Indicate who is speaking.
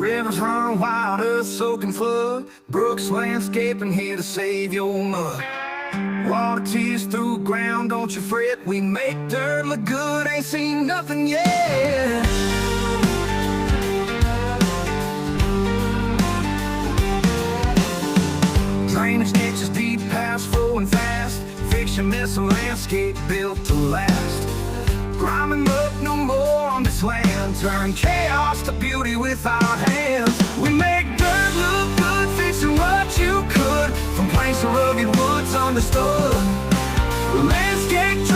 Speaker 1: Rivers run wild, earth soaking flood. Brooks Landscaping here to save your mud. Water tears through ground, don't you fret. We make dirt look good, ain't seen nothing yet. Drainage ditches deep, paths flowing fast. Fix your mess, a landscape built to last. Grinding up no more on this land. Turn chaos to beauty with our hands. We make dirt look good, fixing what you could. From planks to rugged woods understood. Landscape